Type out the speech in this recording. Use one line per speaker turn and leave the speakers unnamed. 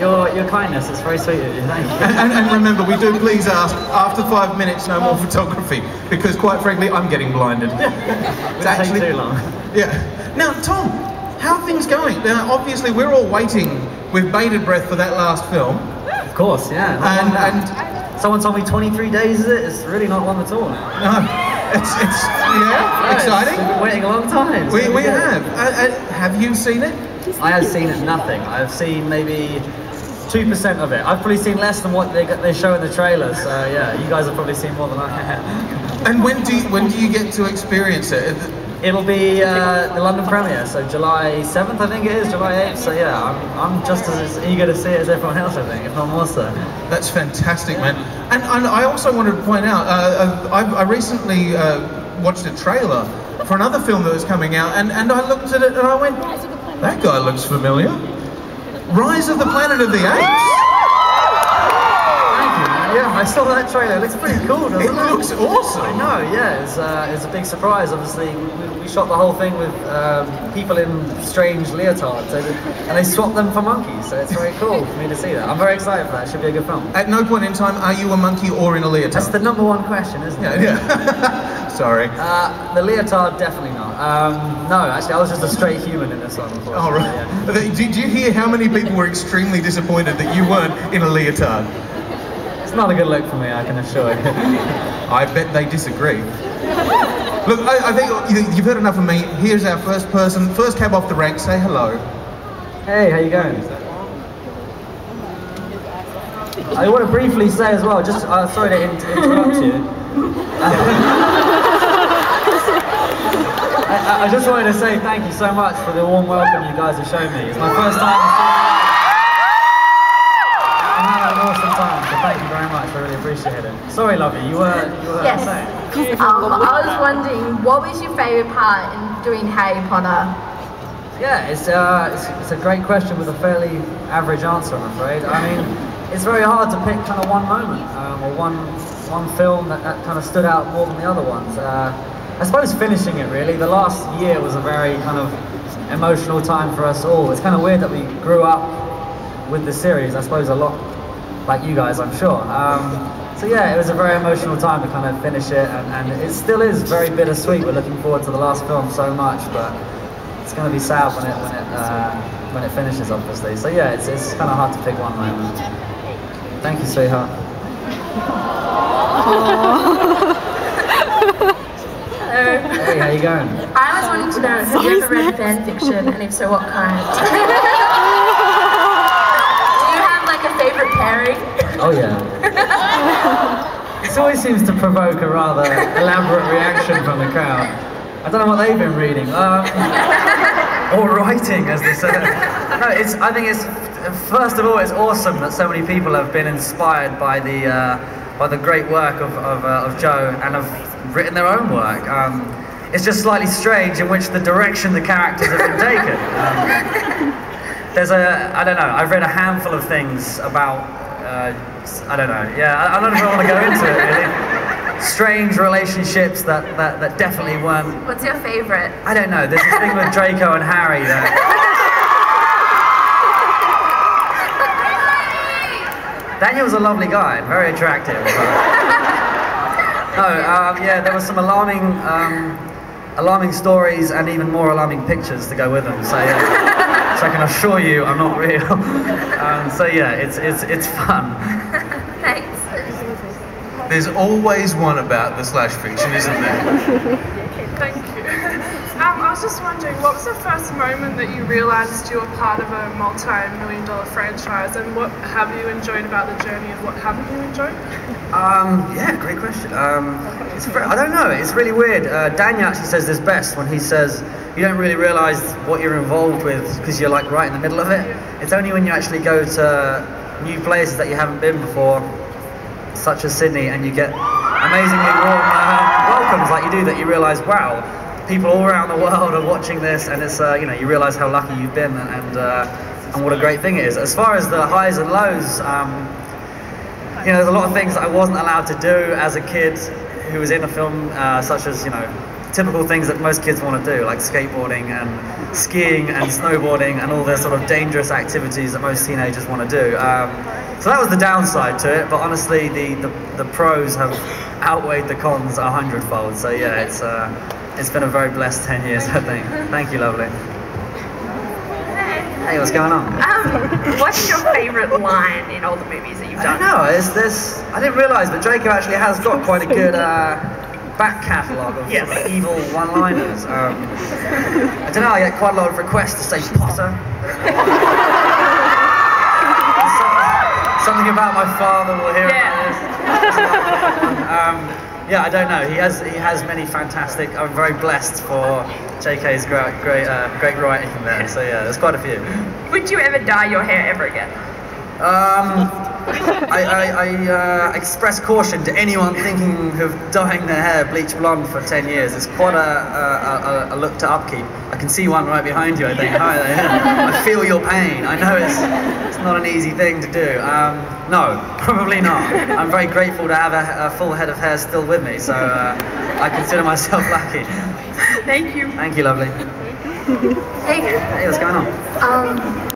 Your kindness is very sweet of you. Thank you.
And remember, we do please ask, after 5 minutes, no more photography, because quite frankly, I'm getting blinded.
It's actually too long.
Yeah. Now, Tom, how are things going? Now, obviously, we're all waiting with bated breath for that last film.
Of course, yeah.
And
someone told me 23 days is it? It's really not long at all now.
No, it's exciting.
We've been waiting a long time.
We have. Have you seen it?
I have seen nothing. I've seen maybe 2% of it. I've probably seen less than what they show in the trailers. So yeah, you guys have probably seen more than I have.
And when do you get to experience it?
It'll be the London premiere, so July 7th I think it is, July 8th. So yeah, I'm just as eager to see it as everyone else, I think, if not more so. That's
fantastic, man. And I also wanted to point out, I recently watched a trailer for another film that was coming out, and I looked at it and I went, that guy looks familiar. Rise of the Planet of the Apes?
Yeah, I saw that trailer. It looks pretty cool, doesn't it?
It looks awesome.
I know, yeah. It's a big surprise. Obviously, we shot the whole thing with people in strange leotards, and they swapped them for monkeys. So it's very cool for me to see that. I'm very excited for that. It should be a good film.
At no point in time are you a monkey or in a leotard?
That's the #1 question, isn't it?
Yeah. Sorry.
The leotard, definitely not. No, actually, I was just a straight human in this one.
All right. Yeah. Did you hear how many people were extremely disappointed that you weren't in a leotard?
It's not a good look for me, I can assure you.
I bet they disagree. Look, I think you've heard enough of me. Here's our first cab off the rank. Say hello.
Hey, how you going? I want to briefly say as well, just sorry to interrupt you. I just wanted to say thank you so much for the warm welcome you guys have shown me. It's my first time. Awesome time, so thank you very much, I really appreciate it. Sorry, lovey, you were
yes.
saying?
I was wondering, what was your favourite part in doing Harry Potter?
Yeah, it's a great question with a fairly average answer, I'm afraid. I mean, it's very hard to pick kind of one moment, or one film that kind of stood out more than the other ones. I suppose finishing it, really. The last year was a very kind of emotional time for us all. It's kind of weird that we grew up with the series, I suppose a lot like you guys, I'm sure. So yeah, it was a very emotional time to kind of finish it, and it still is very bittersweet. We're looking forward to the last film so much, but it's going to be sad when it finishes, obviously. So yeah, it's kind of hard to pick one moment. Thank you, sweetheart.
Hello.
Hey, how you going?
I was wanting to know, have you ever read fan fiction, and if so, what kind? A favourite pairing?
Oh yeah. It always seems to provoke a rather elaborate reaction from the crowd. I don't know what they've been reading. Or writing, as they say. No, I think it's, first of all, it's awesome that so many people have been inspired by the great work of Joe and have written their own work. It's just slightly strange in which the direction the characters have been taken. I don't know, I've read a handful of things about, I don't know, yeah, I don't know if I want to go into it, really. Strange relationships that definitely weren't...
What's your favourite?
I don't know, there's this thing with Draco and Harry that... Daniel's a lovely guy, very attractive. Yeah, there were some alarming stories and even more alarming pictures to go with them, so yeah. So I can assure you I'm not real. So yeah, it's fun.
Thanks.
There's always one about the slash fiction, isn't there?
Thank you. I was just wondering, what was the first moment that you realised you were part of a multi-million-dollar franchise, and what have you enjoyed about the journey, and what haven't you enjoyed?
Yeah, great question. I don't know, it's really weird. Daniel actually says this best when he says you don't really realise what you're involved with because you're like right in the middle of it. It's only when you actually go to new places that you haven't been before, such as Sydney, and you get amazingly warm welcomes like you do, that you realise, wow, people all around the world are watching this, and it's you realise how lucky you've been and what a great thing it is. As far as the highs and lows, there's a lot of things that I wasn't allowed to do as a kid who was in a film, such as typical things that most kids want to do, like skateboarding and skiing and snowboarding and all the sort of dangerous activities that most teenagers want to do. So that was the downside to it, but honestly the pros have outweighed the cons 100-fold. So yeah, it's been a very blessed 10 years, I think. Thank you, lovely. Hey, what's going on?
What's your favourite line in all the movies that you've done?
I don't know, I didn't realise, but Draco actually has got quite a good back catalogue of
Yes.
sort of evil one-liners. I don't know, I get quite a lot of requests to say Potter. Something about my father will hear about this. Yeah, I don't know. He has many fantastic. I'm very blessed for JK's great writing there. So yeah, there's quite a few.
Would you ever dye your hair ever again?
I express caution to anyone thinking of dyeing their hair bleach blonde for 10 years. It's quite a look to upkeep. I can see one right behind you, I think. Hi there. I feel your pain. I know it's not an easy thing to do. No, probably not. I'm very grateful to have a full head of hair still with me, so I consider myself lucky.
Thank you.
Thank you, lovely.
Hey.
Hey, what's going on?